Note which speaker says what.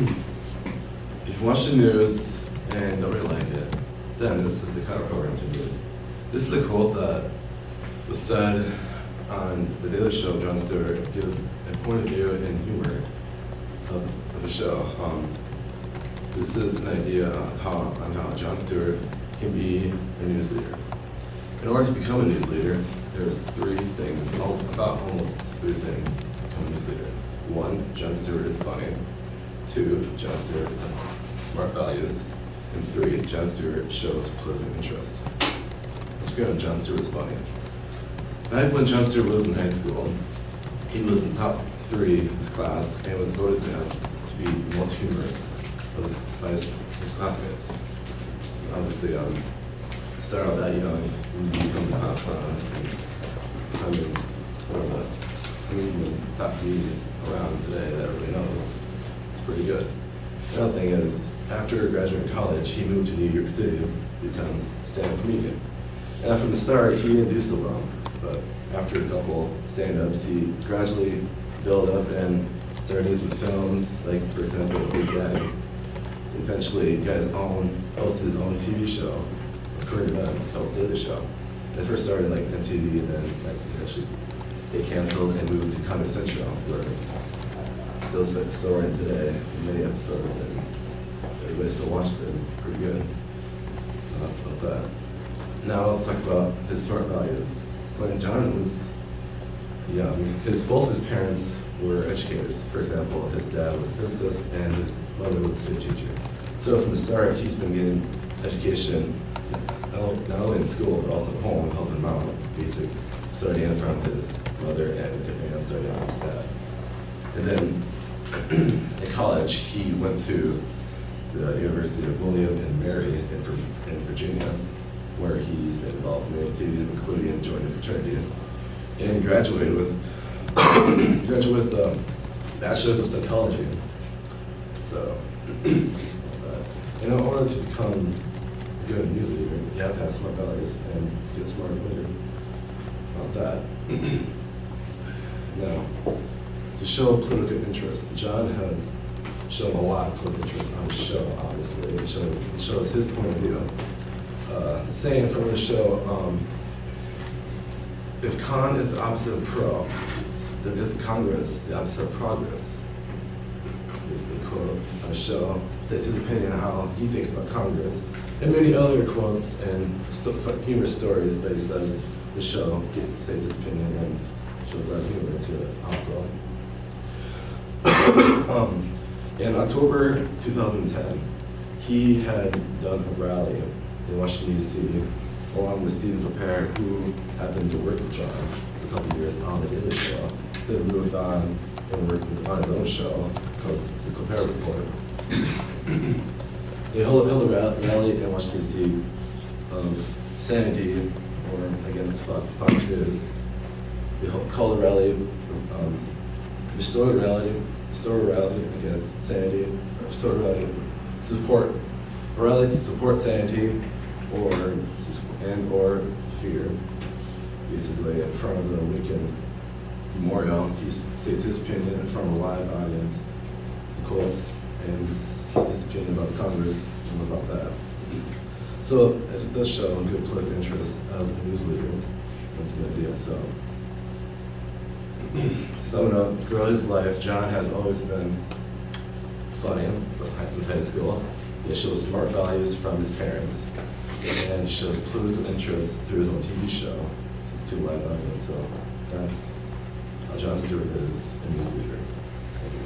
Speaker 1: If you watch the news and don't really like it, then this is the kind of program to use. This is a quote that was said on The Daily Show. Jon Stewart gives a point of view and humor of the show. This is an idea on how Jon Stewart can be a news leader. In order to become a news leader, there's almost three things to become a news leader. 1, Jon Stewart is funny. 2, Jon Stewart has smart values. And 3, Jon Stewart shows political interest. Let's begin with Jon Stewart's funny. Back when Jon Stewart was in high school, he was in the top 3 of his class and was voted to be the most humorous by his classmates. Obviously, start out that young, and become the class clown, and becoming one of the comedian top comedians around today that everybody knows. It's pretty good. The other thing is, after graduating college, he moved to New York City to become a stand-up comedian. And from the start, he didn't do so well, but after a couple stand-ups, he gradually built up and started with films, like, for example, Big Daddy. Eventually, he got hosted his own TV show, current events, called Daily Show. It first started like MTV, and then eventually it canceled and moved to Comedy Central, where it's still running today, many episodes, and everybody still watches it. Pretty good. So that's about that. Now let's talk about his smart values. When Jon was young, both his parents were educators. For example, his dad was a physicist and his mother was a city teacher. So from the start, he's been getting education, not only in school, but also at home, helping him out with basic studying from his mother and advanced studying from his dad. And then in college, he went to the University of William and Mary in Virginia, where he's been involved in many activities, including joining a fraternity, and graduated with Bachelor's of Psychology. So, in order to become a good news leader, you have to have smart values and get smart later about that. Now, to show political interest, Jon has shown a lot of political interest on the show, obviously. It shows his point of view. The saying from the show, if con is the opposite of pro, then is Congress the opposite of progress? This is a quote on the show. States his opinion on how he thinks about Congress, and many other quotes and humorous stories that he says the show states his opinion and shows a lot of humor to it also. In October 2010, he had done a rally in Washington, D.C., along with Stephen Colbert, who happened to work with Jon for a couple of years on the Daily Show. Then moved on and worked on his own show called The Colbert Report. They held a rally in Washington, D.C. of sanity, or against Fox News. They called a rally, restore a rally against sanity, restore a rally to support sanity, or fear. Basically, in front of the Lincoln Memorial, he states his opinion in front of a live audience, of course, and his opinion about Congress and about that. So it does show good political interest as a news leader. That's an idea. So summing up, throughout his life, Jon has always been funny since high school. He shows smart values from his parents, and shows political interest through his own TV show to live audience. So that's how Jon Stewart is a news leader. Thank you.